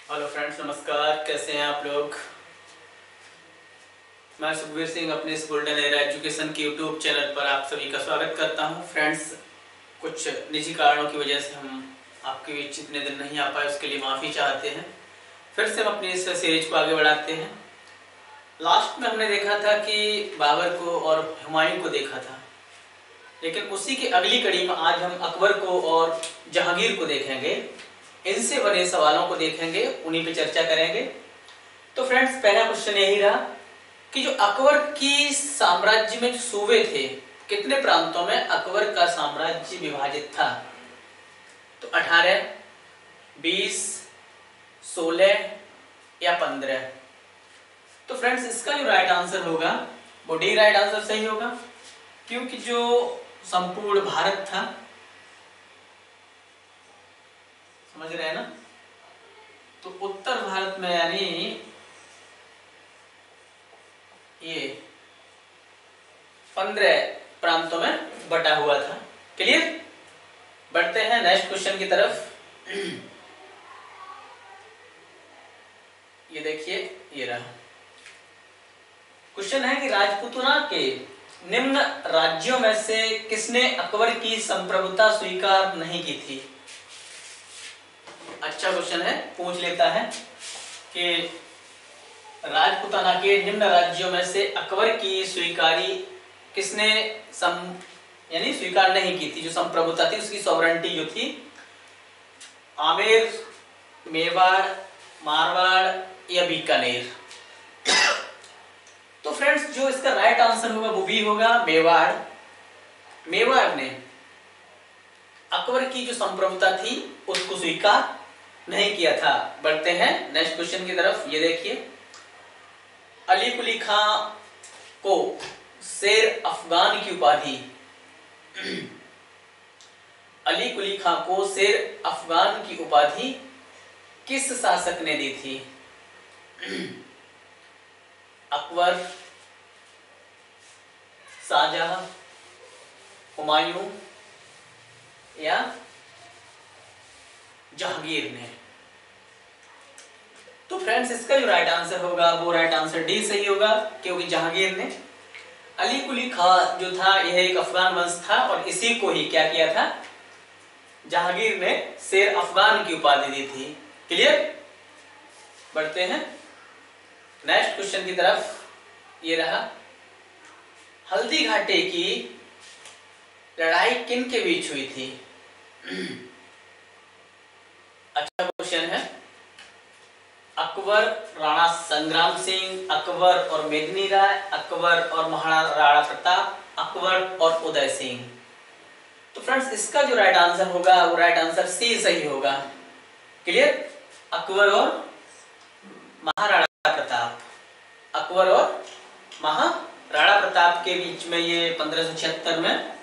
Hello friends, नमस्कार। कैसे हैं आप लोग। मैं सुखबीर सिंह अपने इस गोल्डन एरा एजुकेशन के यूट्यूब चैनल पर आप सभी का स्वागत करता हूं। फ्रेंड्स, कुछ निजी कारणों की वजह से हम आपके बीच इतने दिन नहीं आ पाए, उसके लिए माफ़ी चाहते हैं। फिर से हम अपनी इस सीरीज को आगे बढ़ाते हैं। लास्ट में हमने देखा था कि बाबर को और हुमायूं को देखा था, लेकिन उसी की अगली कड़ी में आज हम अकबर को और जहांगीर को देखेंगे। इनसे बने सवालों को देखेंगे, उन्हीं पे चर्चा करेंगे। तो फ्रेंड्स, पहला क्वेश्चन यही रहा कि जो अकबर की साम्राज्य में जो सूबे थे, कितने प्रांतों में अकबर का साम्राज्य विभाजित था। तो 18, 20, 16 या 15। तो फ्रेंड्स, इसका जो राइट आंसर होगा वो डी राइट आंसर सही होगा, क्योंकि जो संपूर्ण भारत था, समझ रहे हैं ना, तो उत्तर भारत में यानी ये 15 प्रांतों में बटा हुआ था। क्लियर। बढ़ते हैं नेक्स्ट क्वेश्चन की तरफ। ये देखिए, ये रहा क्वेश्चन है कि राजपूताना के निम्न राज्यों में से किसने अकबर की संप्रभुता स्वीकार नहीं की थी। अच्छा क्वेश्चन है, पूछ लेता है कि राजपूताना के निम्न राज्यों में से अकबर की स्वीकारी किसने यानी स्वीकार नहीं की थी, जो संप्रभुता थी, उसकी सॉवरेंटी जो थी। आमेर, मेवाड़, मारवाड़ या बीकानेर। तो फ्रेंड्स, जो इसका राइट आंसर होगा वो भी होगा मेवाड़। मेवाड़ ने अकबर की जो संप्रभुता थी उसको स्वीकार नहीं किया था। बढ़ते हैं नेक्स्ट क्वेश्चन की तरफ। ये देखिए, अली कुली खां को शेर अफगान की उपाधि अली कुली खां को शेर अफगान की उपाधि किस शासक ने दी थी। अकबर, शाहजहां, हुमायूं या जहांगीर ने। तो फ्रेंड्स, इसका जो राइट आंसर होगा वो राइट आंसर डी सही होगा, क्योंकि जहांगीर ने अली कुली खां जो था यह एक अफगान वंश था, और इसी को ही क्या किया था, जहांगीर ने शेर अफगान की उपाधि दी थी। क्लियर। बढ़ते हैं नेक्स्ट क्वेश्चन की तरफ। ये रहा, हल्दी घाटी की लड़ाई किन के बीच हुई थी। अच्छा क्वेश्चन है। अकबर, राणा संग्राम सिंह, अकबर और मेदिनी राय, अकबर और महाराणा राणा प्रताप, अकबर और उदय सिंह। तो फ्रेंड्स, इसका जो राइट आंसर होगा वो राइट आंसर सी सही होगा। क्लियर। अकबर और महाराणा प्रताप, अकबर और महाराणा प्रताप के बीच में ये 1576 में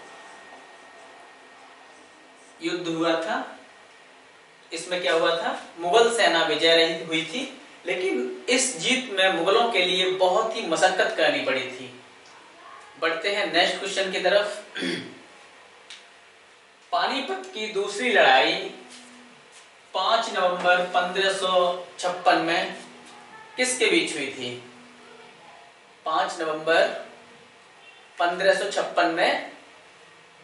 युद्ध हुआ था। इसमें क्या हुआ था, मुगल सेना विजय रहित हुई थी, लेकिन इस जीत में मुगलों के लिए बहुत ही मशक्कत करनी पड़ी थी। बढ़ते हैं नेक्स्ट क्वेश्चन की तरफ। पानीपत की दूसरी लड़ाई 5 नवंबर 1556 में किसके बीच हुई थी। 5 नवंबर 1556 में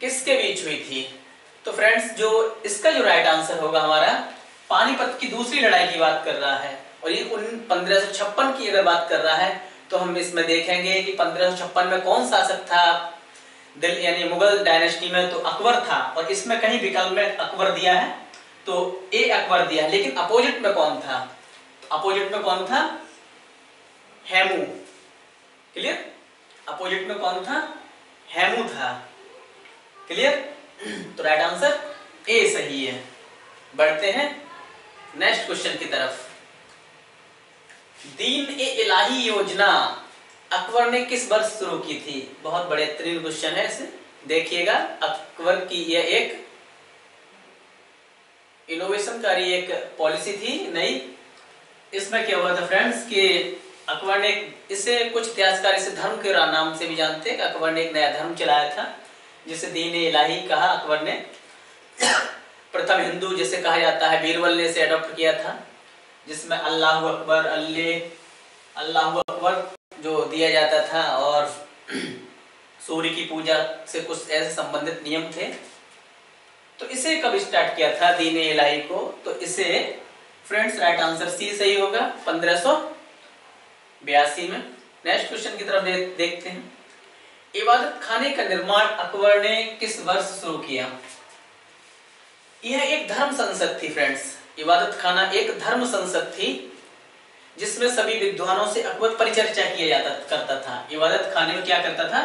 किसके बीच हुई थी। तो फ्रेंड्स, जो इसका जो राइट आंसर होगा हमारा, पानीपत की दूसरी लड़ाई की बात कर रहा है, और ये 1556 की अगर बात कर रहा है तो हम इसमें देखेंगे कि 1556 में कौन शासक था दिल्ली यानी मुगल डायनेस्टी में, तो अकबर था। और इसमें कहीं विकल्प में अकबर दिया है तो ए अकबर दिया है, लेकिन अपोजिट में कौन था, अपोजिट में कौन था, हेमू। क्लियर। अपोजिट में कौन था, हेमू था। क्लियर। तो राइट आंसर ए सही है। बढ़ते हैं नेक्स्ट क्वेश्चन की तरफ। दीन ए इलाही योजना अकबर ने किस वर्ष शुरू की थी। बहुत बड़े बेहतरीन क्वेश्चन है, इसे देखिएगा। अकबर की यह एक इनोवेशनकारी एक पॉलिसी थी नई। इसमें क्या हुआ था फ्रेंड्स कि अकबर ने, इसे कुछ इतिहासकार इसे धर्म के नाम से भी जानते हैं, कि अकबर ने एक नया धर्म चलाया था जिसे दीन ए इलाही कहा अकबर ने। प्रथम हिंदू जिसे कहा जाता है, बीरबल ने इसे अडॉप्ट किया था। जिसमें अल्लाहु अकबर अल्लाहु अकबर जो दिया जाता था और सूर्य की पूजा से कुछ ऐसे संबंधित नियम थे। तो इसे कब स्टार्ट किया था दीन इलाही को? तो इसे फ्रेंड्स राइट आंसर सी सही होगा 1582 में। नेक्स्ट क्वेश्चन की तरफ देखते हैं। इबादत खाने का निर्माण अकबर ने किस वर्ष शुरू किया? यह एक धर्म संसद थी फ्रेंड्स। इबादत खाना एक धर्म संसद थी जिसमें सभी विद्वानों से अकबर परिचर्चा किया करता था। इबादत खाने में क्या करता था?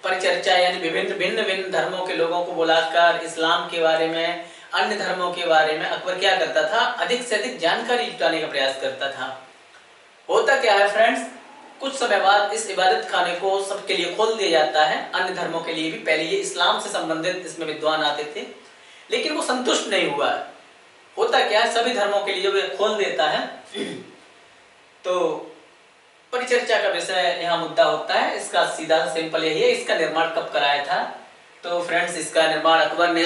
परिचर्चा, यानी विभिन्न भिन्न धर्मों के लोगों को बुलाकर इस्लाम के बारे में, अन्य धर्मों के बारे में अकबर क्या करता था? अधिक से अधिक जानकारी जुटाने का प्रयास करता था। होता क्या है फ्रेंड्स, कुछ समय बाद इस इबादत खाने को सबके लिए खोल दिया जाता है, अन्य धर्मों के लिए भी। पहले ये इस्लाम से संबंधित इसमें विद्वान आते थे, लेकिन वो संतुष्ट नहीं हुआ। होता क्या है, सभी धर्मों के लिए जब ये खोल देता है तो परिचर्चा का विषय यहाँ मुद्दा होता है। इसका सीधा सिंपल यही है, इसका निर्माण कब कराया था? तो फ्रेंड्स इसका निर्माण अकबर ने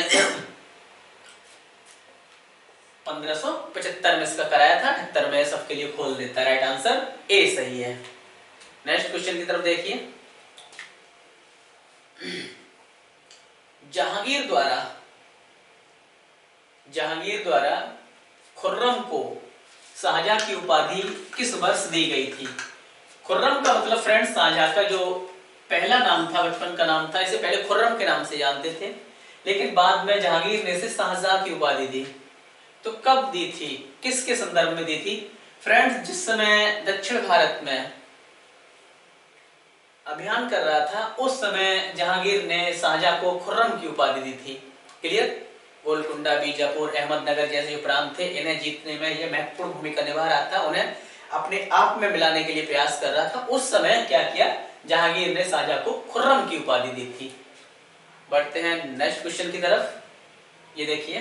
1575 में इसका कराया था। 78 में सबके लिए खोल देता है। राइट आंसर ए सही है। नेक्स्ट क्वेश्चन की तरफ देखिए। जहांगीर द्वारा खुर्रम को शाहजहां की उपाधि किस वर्ष दी गई थी? खुर्रम का मतलब फ्रेंड्स शाहजहां का जो पहला नाम था, बचपन का नाम था, इसे पहले खुर्रम के नाम से जानते थे, लेकिन बाद में जहांगीर ने इसे शाहजहां की उपाधि दी। तो कब दी थी, किसके संदर्भ में दी थी? फ्रेंड्स जिस समय दक्षिण भारत में अभियान कर रहा था उस समय जहांगीर ने शाहजहां को खुर्रम की उपाधि दी थी। क्लियर? गोलकुंडा, बीजापुर, अहमदनगर जैसे जो प्रांत थे, इन्हें जीतने में यह महत्वपूर्ण भूमिका निभा रहा था, उन्हें अपने आप में मिलाने के लिए प्रयास कर रहा था। उस समय क्या किया? जहांगीर ने शाहजहां को खुर्रम की उपाधि दी थी। बढ़ते हैं नेक्स्ट क्वेश्चन की तरफ। ये देखिए,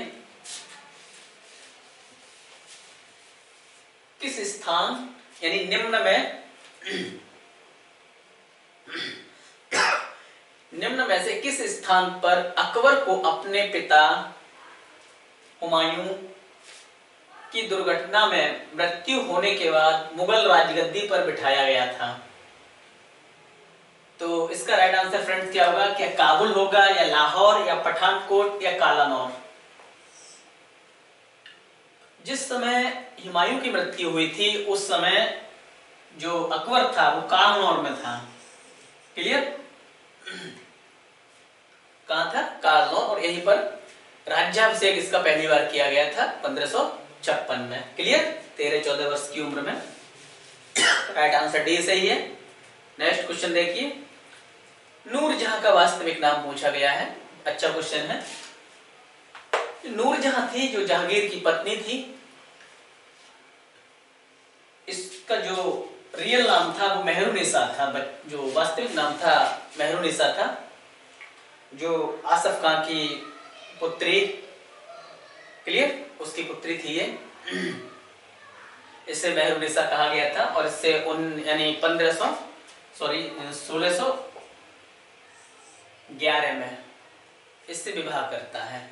किस स्थान यानी निम्न में से किस स्थान पर अकबर को अपने पिता हुमायूं की दुर्घटना में मृत्यु होने के बाद मुगल राजगद्दी पर बिठाया गया था? तो इसका राइट आंसर फ्रेंड्स क्या होगा? क्या काबुल होगा, या लाहौर, या पठानकोट, या कालानौर? जिस समय हुमायूं की मृत्यु हुई थी उस समय जो अकबर था वो कालानौर में था। क्लियर? कहां था? कालानौर। और यहीं पर राज्याभिषेक इसका पहली बार किया गया था 1556 में। क्लियर? 13-14 वर्ष की उम्र में। राइट आंसर डी सही है। नेक्स्ट क्वेश्चन देखिए। नूरजहां का वास्तविक नाम पूछा गया है। अच्छा क्वेश्चन है। नूरजहां थी जो जहांगीर की पत्नी थी। इसका जो रियल नाम था वो मेहरुनिसा था, जो वास्तविक नाम था मेहरुनिसा था, जो आसफ खां की पुत्री, क्लियर, उसकी पुत्री थी ये। इसे मेहरुनिसा कहा गया था और इससे यानी 1611 में इससे विवाह करता है।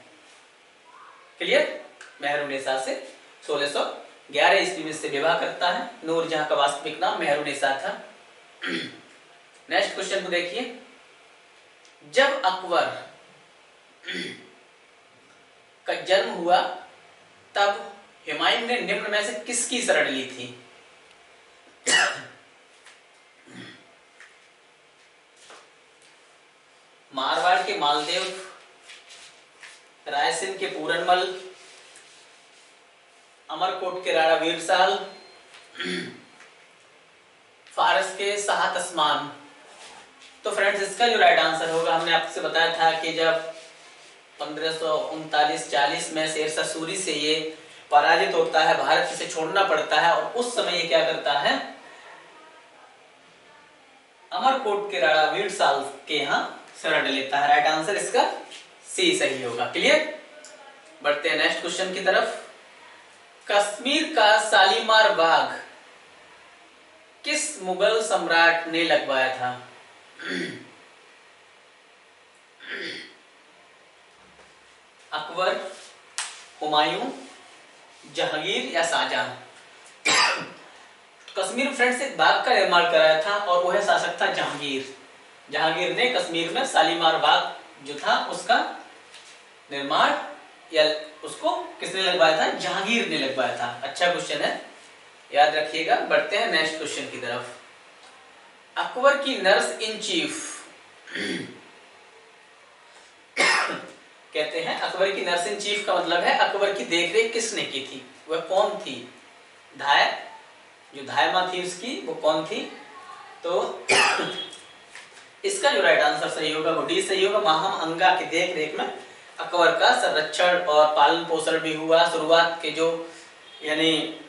क्लियर? मेहरुनिसा से 1611 ईस्वी में इससे विवाह करता है। नूरजहां का वास्तविक नाम मेहरुनिसा था। नेक्स्ट क्वेश्चन को देखिए। जब अकबर का जन्म हुआ तब हुमायूं ने निम्न में से किसकी शरण ली थी? मारवाड़ के मालदेव, रायसेन के पूरनमल, अमरकोट के राणा वीरसाल, फारस के शाह तस्मान। तो फ्रेंड्स इसका जो राइट आंसर होगा, हमने आपसे बताया था कि जब 1539-40 में शेरशाह सूरी से ये पराजित होता है, भारत से छोड़ना पड़ता है, और उस समय ये क्या करता है? अमरकोट के राणा वीरसाल के यहाँ शरण लेता है। राइट आंसर इसका सी सही होगा। क्लियर? बढ़ते हैं नेक्स्ट क्वेश्चन की तरफ। कश्मीर का शालीमार बाग किस मुगल सम्राट ने लगवाया था? अकबर, हुमायूं, जहांगीर या शाहजहां? कश्मीर फ्रेंड्स एक बाग का निर्माण कराया था और वह शासक था जहांगीर। जहांगीर ने कश्मीर में शालीमार बाग जो था उसका निर्माण या उसको किसने लगवाया था? जहांगीर ने लगवाया था। अच्छा क्वेश्चन है, याद रखिएगा। बढ़ते हैं नेक्स्ट क्वेश्चन की तरफ। अकबर की नर्स इन चीफ कहते हैं अकबर की नर्स इन चीफ का मतलब है अकबर की देखरेख किसने की थी? वह कौन थी? धाय, जो धाय मां थी उसकी, वो कौन थी? तो इसका जो राइट आंसर सही होगा वो डी सही होगा। माहम अंगा की देखरेख में अकबर का संरक्षण और पालन पोषण भी हुआ। शुरुआत के जो यानी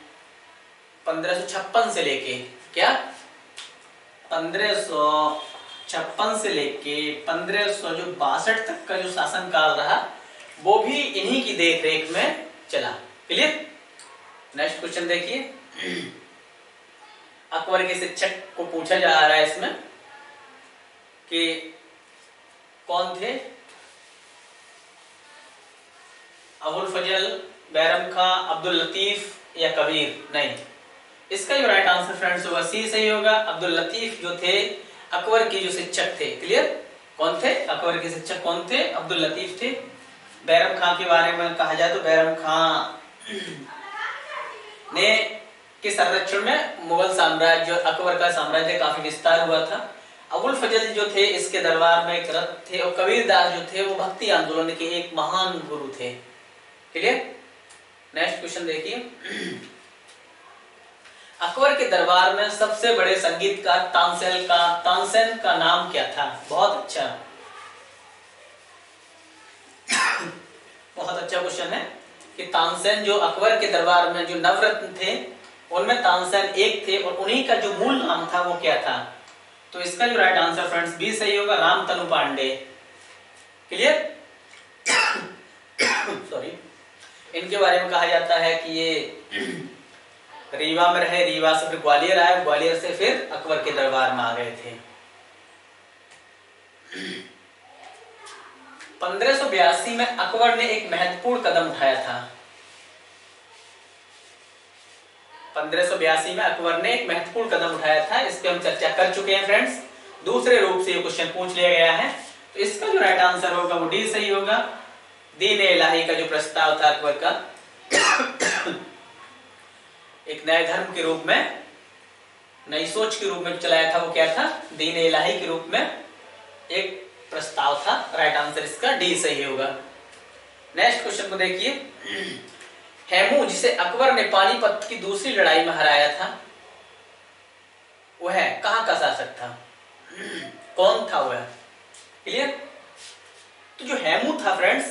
1556 से लेके क्या 1556 से लेके 1562 तक का जो शासन काल रहा वो भी इन्हीं की देखरेख में चला। क्लियर? नेक्स्ट क्वेश्चन देखिए। अकबर के शिक्षक को पूछा जा रहा है इसमें कि कौन थे? अबुल फजल, बैरम खां, अब्दुल लतीफ या कबीर? नहीं, इसका जो राइट आंसर फ्रेंड्स होगा सी सही होगा। अब्दुल लतीफ जो थे अकबर के जो शिक्षक थे। क्लियर? कौन थे? अकबर के शिक्षक कौन थे? अब्दुल लतीफ थे। बैरम खां के बारे में कहा जाए तो बैरम खां ने के संरक्षण में मुगल साम्राज्य, अकबर का साम्राज्य काफी विस्तार हुआ था। अबुल फजल जो थे इसके दरबार में एक रथ थे और कबीर दास जो थे वो भक्ति आंदोलन के एक महान गुरु थे। क्लियर? नेक्स्ट क्वेश्चन देखिए। अकबर के दरबार में सबसे बड़े संगीतकार तानसेन का नाम क्या था? बहुत अच्छा बहुत अच्छा क्वेश्चन है कि तानसेन जो अकबर के दरबार में जो नवरत्न थे उनमें तानसेन एक थे और उन्हीं का जो मूल नाम था वो क्या था? तो इसका जो राइट आंसर फ्रेंड्स बी सही होगा, रामतनु पांडे। क्लियर? सॉरी, इनके बारे में कहा जाता है कि ये रीवा में रहे, रीवा से फिर ग्वालियर आए, ग्वालियर से फिर अकबर के दरबार में आ गए थे। 1582 में अकबर ने एक महत्वपूर्ण कदम उठाया था। 1582 में अकबर ने एक महत्वपूर्ण कदम उठाया था, इस पे हम चर्चा कर चुके हैं फ्रेंड्स। दूसरे रूप से ये क्वेश्चन पूछ लिया गया है, तो इसका जो राइट आंसर होगा वो डी सही होगा। दीन ए इलाही का जो प्रस्ताव था अकबर का एक नए धर्म के रूप में, नई सोच के रूप में चलाया था, वो क्या था? दीन ए इलाही के रूप में एक प्रस्ताव था। राइट आंसर इसका डी सही होगा। नेक्स्ट क्वेश्चन को देखिए। हेमू जिसे अकबर ने पानीपत की दूसरी लड़ाई में हराया था वह कहां का शासक था? कौन था वह? क्लियर? तो जो हेमू था फ्रेंड्स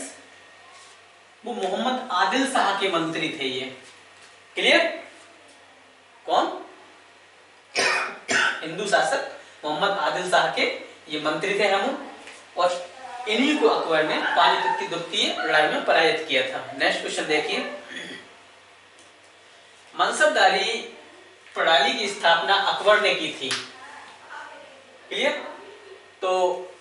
वो मोहम्मद आदिल शाह के मंत्री थे ये। क्लियर? कौन? हिंदू शासक मोहम्मद आदिल शाह के ये मंत्री थे हेमू और इन्हीं को अकबर ने पानीपत की द्वितीय लड़ाई में पराजित किया था। नेक्स्ट क्वेश्चन देखिए। मनसबदारी प्रणाली की स्थापना अकबर ने की थी। क्लियर? तो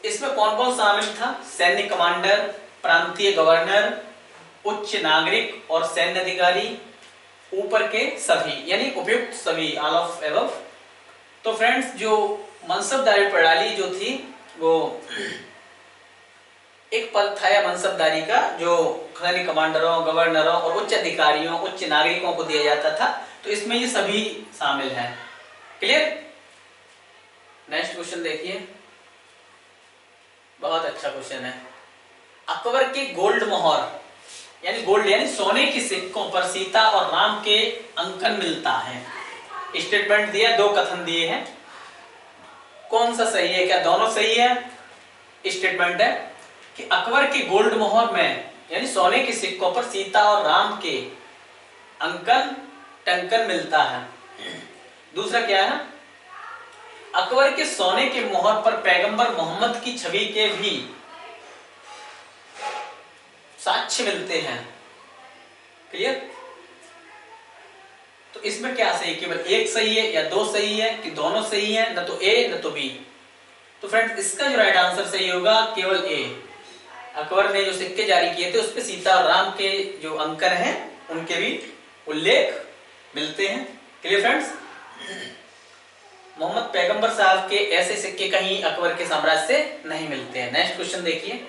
इसमें कौन कौन शामिल था? सैन्य कमांडर, प्रांतीय गवर्नर, उच्च नागरिक और सैन्य अधिकारी, ऊपर के सभी यानी उपयुक्त सभी, ऑल ऑफ एबव। तो फ्रेंड्स जो मनसबदारी प्रणाली जो थी वो एक पद था या मनसबदारी का जो सैन्य कमांडरों, गवर्नरों और उच्च अधिकारियों, उच्च नागरिकों को दिया जाता था। तो इसमें ये सभी शामिल हैं। क्लियर? नेक्स्ट क्वेश्चन देखिए, बहुत अच्छा क्वेश्चन है। अकबर के गोल्ड मोहर यानी गोल्ड यानी सोने के सिक्कों पर सीता और राम के अंकन मिलता है। स्टेटमेंट दिया, दो कथन दिए हैं, कौन सा सही है? क्या दोनों सही है? स्टेटमेंट है कि अकबर के गोल्ड मोहर में यानी सोने के सिक्कों पर सीता और राम के अंकन टंकन मिलता है। दूसरा क्या है? अकबर के सोने के मोहर पर पैगंबर मोहम्मद की छवि के भी साक्ष्य मिलते हैं। क्लियर? तो इसमें क्या सही? केवल एक सही है या दो सही है कि दोनों सही है? न तो ए न तो बी। तो फ्रेंड्स इसका जो राइट आंसर सही होगा केवल ए। अकबर ने जो सिक्के जारी किए थे उसपे सीता और राम के जो अंकन हैं उनके भी उल्लेख मिलते हैं। Clear friends? मोहम्मद पैगंबर साहब के ऐसे सिक्के कहीं अकबर के साम्राज्य से नहीं मिलते हैं। नेक्स्ट क्वेश्चन देखिए,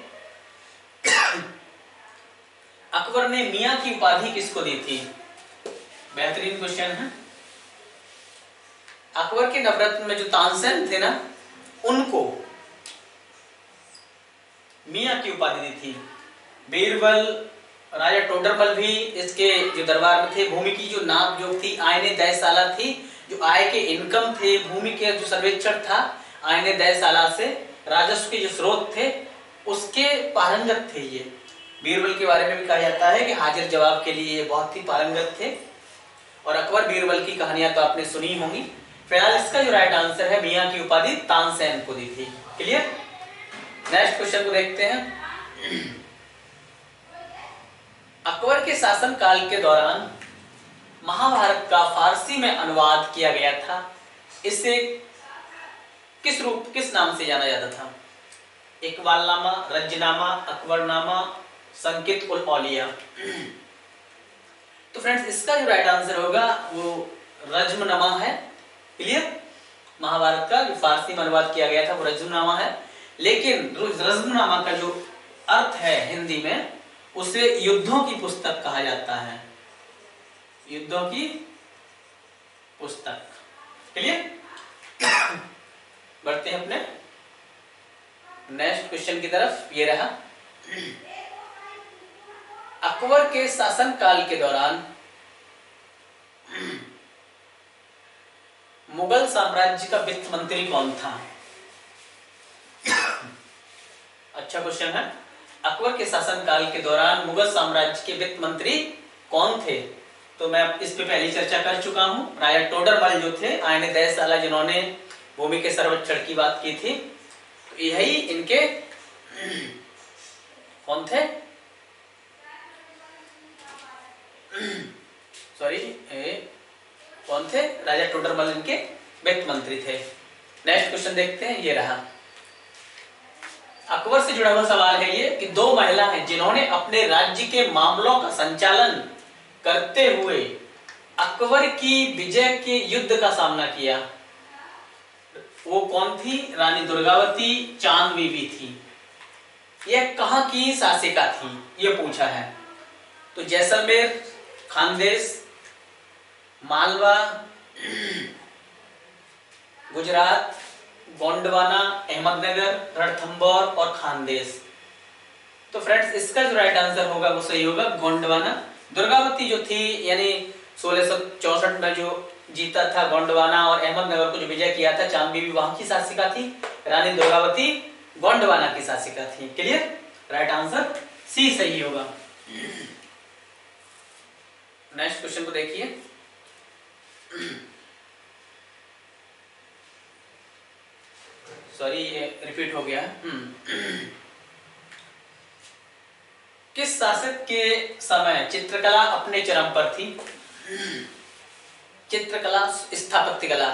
अकबर ने मियां की उपाधि किसको दी थी? बेहतरीन क्वेश्चन है। अकबर के नवरत्न में जो तानसेन थे ना, उनको मियां की उपाधि दी थी। बीरबल, राजा टोडरमल भी इसके जो दरबार में थे। भूमि की जो नाप जोख थी, आयने दयशाला थी, जो आय के इनकम थे, भूमि के जो सर्वेक्षण था, आयने दयशाला से राजस्व के जो स्रोत थे, उसके पारंगत थे ये। बीरबल के बारे में भी कहा जाता है कि हाजिर जवाब के लिए ये बहुत ही पारंगत थे। और अकबर बीरबल की कहानियां तो आपने सुनी होंगी। फिलहाल इसका जो राइट आंसर है, मियां की उपाधि तानसेन को दी थी। क्लियर? नेक्स्ट क्वेश्चन को देखते हैं। अकबर के शासन काल के दौरान महाभारत का फारसी में अनुवाद किया गया था। इसे किस नाम से जाना जाता था? इकबालनामा, रज्जनामा, अकबरनामा, संकित उल औलिया। तो फ्रेंड्स, इसका जो राइट आंसर होगा वो रज्मनामा है। क्लियर? महाभारत का जो फारसी में अनुवाद किया गया था वो रज्मनामा है, लेकिन रज्मनामा का जो अर्थ है हिंदी में, उसे युद्धों की पुस्तक कहा जाता है। युद्धों की पुस्तक। क्लियर? बढ़ते हैं अपने नेक्स्ट क्वेश्चन की तरफ। ये रहा, अकबर के शासन काल के दौरान मुगल साम्राज्य का वित्त मंत्री कौन था? अच्छा क्वेश्चन है। अकबर के शासन काल के दौरान मुगल साम्राज्य के वित्त मंत्री कौन थे? तो मैं इस पे पहले चर्चा कर चुका हूं। राजा टोडरमल जो थे, आयने दयशाला, जिन्होंने भूमि के सर्वेक्षण की बात की थी, तो यही इनके कौन थे? सॉरी, कौन थे? राजा टोडरमल इनके वित्त मंत्री थे। नेक्स्ट क्वेश्चन देखते हैं। ये रहा, अकबर से जुड़ा हुआ सवाल है ये कि दो महिला हैं जिन्होंने अपने राज्य के मामलों का संचालन करते हुए अकबर की विजय के युद्ध का सामना किया। वो कौन थी? रानी दुर्गावती, चांद बीबी थी। यह कहां की शासिका थी, ये पूछा है। तो जैसलमेर, खानदेश, मालवा, गुजरात, गोंडवाना, अहमदनगर, रणथंभौर और खानदेश। तो फ्रेंड्स, इसका जो राइट आंसर होगा वो सही होगा गोंडवाना। दुर्गावती जो थी, यानी 1664 में जो जीता था गोंडवाना और अहमदनगर को जो विजय किया था, चांद बीबी वहां की शासिका थी। रानी दुर्गावती गोंडवाना की शासिका थी। क्लियर? राइट आंसर सी सही होगा। नेक्स्ट क्वेश्चन को देखिए, सॉरी ये रिपीट हो गया। किस शासक के समय चित्रकला अपने चरम पर थी? चित्रकला, स्थापत्य कला।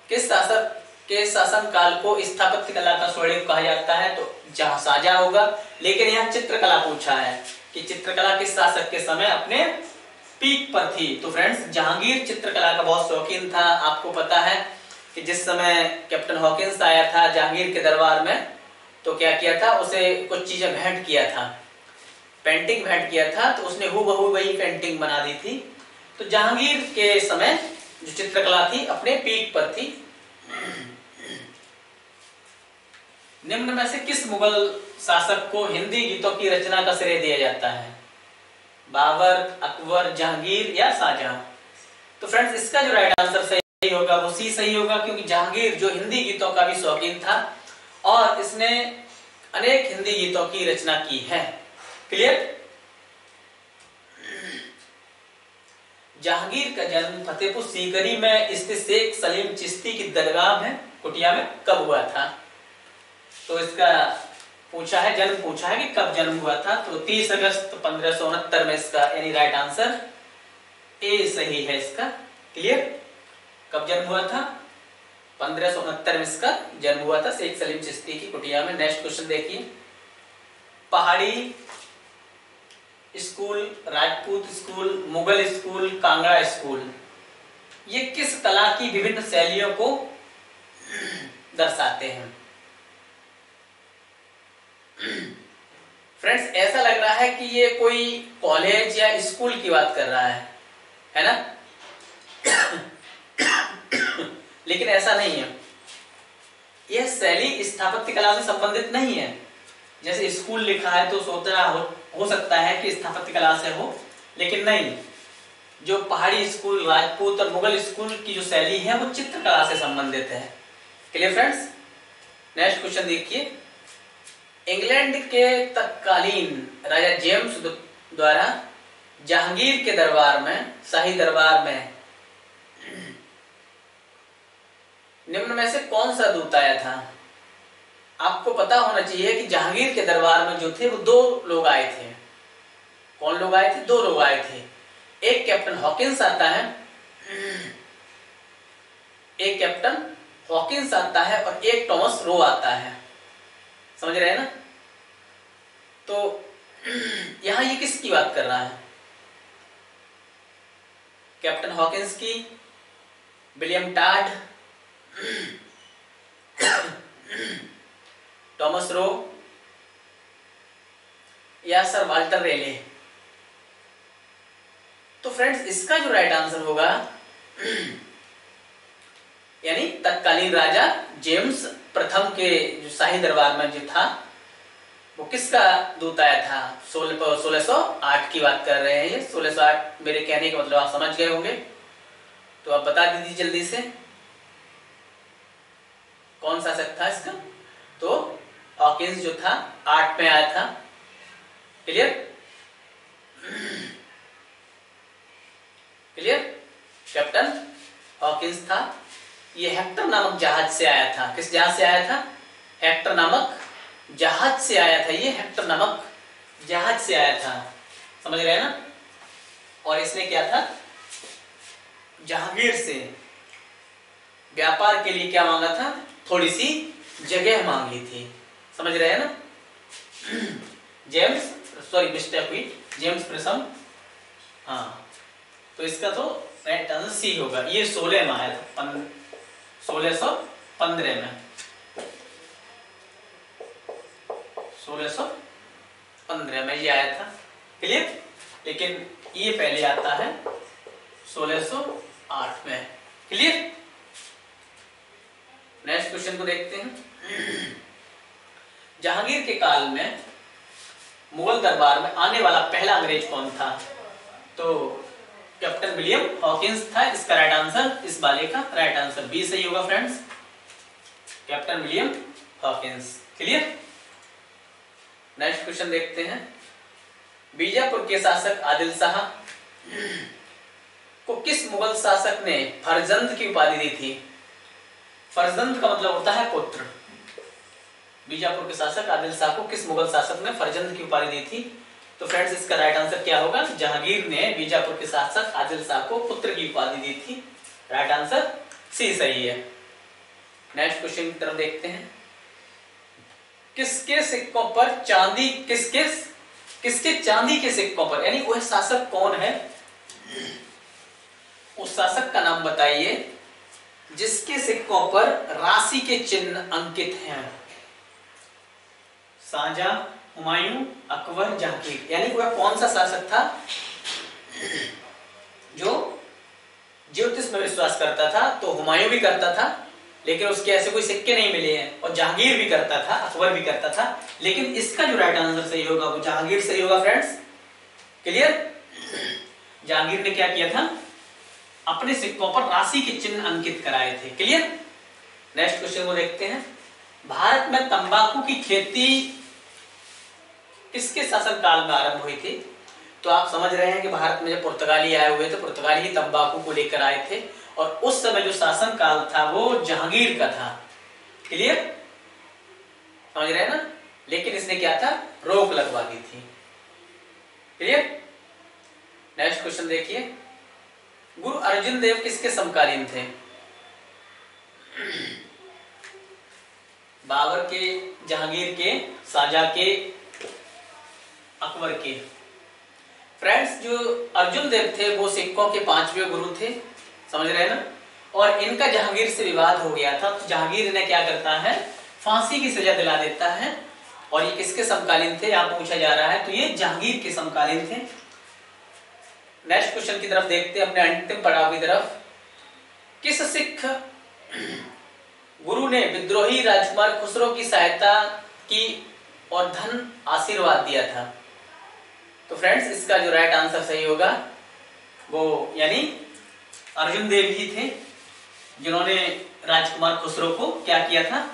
किस शासक के शासन काल को स्थापत्य कला का स्वर्णिम कहा जाता है? तो शाहजहां होगा, लेकिन यहाँ चित्रकला पूछा है कि चित्रकला किस शासक के समय अपने पीक पर थी। तो फ्रेंड्स, जहांगीर चित्रकला का बहुत शौकीन था। आपको पता है कि जिस समय कैप्टन हॉकिंस आया था जहांगीर के दरबार में, तो क्या किया था, उसे कुछ चीजें भेंट किया था, पेंटिंग भेंट किया था, तो उसने हूबहू वही पेंटिंग बना दी थी। तो जहांगीर के समय जो चित्रकला थी अपने पीक पर थी। निम्न में से किस मुगल शासक को हिंदी गीतों की रचना का श्रेय दिया जाता है? बाबर, अकबर, जहांगीर या शाहजहां? तो फ्रेंड्स, इसका जो राइट आंसर सही होगा वो सी सही होगा, क्योंकि जहांगीर जो हिंदी गीतों का भी शौकीन था और इसने अनेक हिंदी गीतों की रचना की है। क्लियर? जहांगीर का जन्म फतेहपुर सीकरी में स्थित शेख सलीम चिश्ती की दरगाह में कुटिया में कब हुआ था? तो इसका पूछा है, जन्म पूछा है कि कब जन्म हुआ था। तो 30 अगस्त 1569 में इसका यानी राइट आंसर ए सही है इसका। क्लियर? कब जन्म हुआ था? 1569 में इसका जन्म हुआ था शेख सलीम चिश्ती की कुटिया में। नेक्स्ट क्वेश्चन देखिए, पहाड़ी school, Rajput school, Mughal school, Kangra school, ये किस कला की विभिन्न शैलियों को दर्शाते हैं? फ्रेंड्स, ऐसा लग रहा है कि ये कोई कॉलेज या स्कूल की बात कर रहा है ना? लेकिन ऐसा नहीं है। यह शैली स्थापत्य कला से संबंधित नहीं है। जैसे स्कूल लिखा है तो सोचना हो सकता है कि स्थापत्य कला से हो, लेकिन नहीं। जो पहाड़ी स्कूल, राजपूत और मुगल स्कूल की जो शैली है वो चित्रकला से संबंधित है। Clear friends? नेक्स्ट क्वेश्चन देखिए। इंग्लैंड के तत्कालीन राजा जेम्स द्वारा जहांगीर के दरबार में, शाही दरबार में, निम्न में से कौन सा दूत आया था? आपको पता होना चाहिए कि जहांगीर के दरबार में जो थे वो 2 लोग आए थे। कौन लोग आए थे? 2 लोग आए थे। एक कैप्टन हॉकिंस आता है, एक कैप्टन हॉकिंस आता है और एक टॉमस रो आता है। समझ रहे हैं ना? तो यहां ये किसकी बात कर रहा है? कैप्टन हॉकिंस की, विलियम टाड, टॉमस रो या सर वाल्टर रेले? तो फ्रेंड्स, इसका जो राइट आंसर होगा, यानी तत्कालीन राजा जेम्स प्रथम के जो शाही दरबार में जो था वो किसका दूत आया था? 1608 की बात कर रहे हैं। ये 1608 मेरे कहने का मतलब आप समझ गए होंगे, तो आप बता दीजिए जल्दी से कौन सा शासक था इसका? तो हॉकिंस जो था 8 में आया था। क्लियर? क्लियर? कैप्टन हॉकिंस था। ये हेक्टर नामक जहाज से आया था। किस जहाज से आया था? हेक्टर नामक जहाज से आया था। ये हेक्टर नामक जहाज से आया था। समझ रहे हैं ना? और इसने क्या था? जहांगीर से व्यापार के लिए क्या मांगा था? थोड़ी सी जगह मांगी थी। समझ रहे हैं ना? मिस्टेक हुई, जेम्स प्रथम। हाँ, तो इसका तो राइट आंसर सी होगा। ये 16 में आया था, 1615 में, 1615 में ये आया था। क्लियर? लेकिन ये पहले आता है 1608 में। क्लियर? नेक्स्ट क्वेश्चन को देखते हैं। जहांगीर के काल में मुगल दरबार में आने वाला पहला अंग्रेज कौन था? तो कैप्टन विलियम हॉकिंस था। इसका राइट आंसर, इस वाले का राइट आंसर बी सही होगा friends, captain William Hawkins. Clear? Next question देखते हैं। बीजापुर के शासक आदिल शाह को किस मुगल शासक ने फरजंद की उपाधि दी थी? फरजंद का मतलब होता है पुत्र। बीजापुर के शासक आदिल शाह को किस मुगल शासक ने फरजंद की उपाधि दी थी? तो फ्रेंड्स, इसका राइट आंसर क्या होगा? जहांगीर ने बीजापुर के शासक आदिल शाह को पुत्र की उपाधि दी थी। राइट आंसर सी सही है। नेक्स्ट क्वेश्चन की तरफ देखते हैं। किसके सिक्कों पर चांदी, किसके चांदी के सिक्कों पर, यानी वह शासक कौन है? उस शासक का नाम बताइए जिसके सिक्कों पर राशि के चिन्ह अंकित हैं। शाहजहां, हुमायूं, अकबर, जहांगीर, यानी वह कौन सा शासक था जो ज्योतिष में विश्वास करता था? तो हुमायूं भी करता था, लेकिन उसके ऐसे कोई सिक्के नहीं मिले हैं। और जहांगीर भी करता था, अकबर भी करता था, लेकिन इसका जो राइट आंसर सही होगा वो जहांगीर सही होगा फ्रेंड्स। क्लियर? जहांगीर ने क्या किया था? अपने सिक्कों पर राशि के चिन्ह अंकित कराए थे। क्लियर? नेक्स्ट क्वेश्चन को देखते हैं। भारत में तंबाकू की खेती किसके शासन काल में आरंभ हुई थी? तो आप समझ रहे हैं कि भारत में जब पुर्तगाली आए हुए थे, पुर्तगाली ही तंबाकू को लेकर आए थे, और उस समय जो शासन काल था वो जहांगीर का था। क्लियर? समझ रहे हैं ना? लेकिन इसने क्या था? रोक लगवा दी थी। क्लियर? नेक्स्ट क्वेश्चन देखिए। गुरु अर्जुन देव किसके समकालीन थे? बाबर के, जहांगीर के, शाहजहां के, अकबर के। फ्रेंड्स, जो अर्जुन देव थे वो सिक्कों के 5वें गुरु थे। समझ रहे हैं ना। और इनका जहांगीर से विवाद हो गया था, तो जहांगीर ने क्या करता है, फांसी की सजा दिला देता है। और ये किसके समकालीन थे आप पूछा जा रहा है, तो ये जहांगीर के समकालीन थे। नेक्स्ट क्वेश्चन की तरफ देखते हैं, अपने अंतिम पड़ाव की तरफ। किस सिख गुरु ने विद्रोही राजकुमार खुसरो की सहायता की और धन आशीर्वाद दिया था? तो फ्रेंड्स, इसका जो राइट आंसर सही होगा वो यानी अर्जुन देव ही थे, जिन्होंने राजकुमार खुसरो को क्या किया था,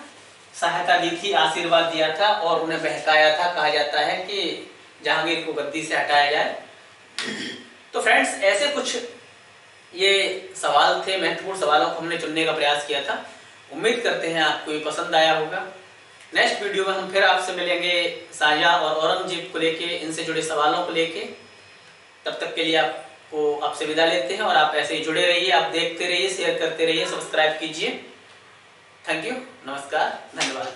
सहायता दी थी, आशीर्वाद दिया था और उन्हें बहकाया था। कहा जाता है कि जहांगीर को गद्दी से हटाया जाए। तो फ्रेंड्स, ऐसे कुछ ये सवाल थे, महत्वपूर्ण सवालों को हमने चुनने का प्रयास किया था। उम्मीद करते हैं आपको ये पसंद आया होगा। नेक्स्ट वीडियो में हम फिर आपसे मिलेंगे शाहजहां और औरंगजेब को लेके, इनसे जुड़े सवालों को लेके। तब तक के लिए आपसे विदा लेते हैं और आप ऐसे ही जुड़े रहिए, आप देखते रहिए, शेयर करते रहिए, सब्सक्राइब कीजिए। थैंक यू, नमस्कार, धन्यवाद।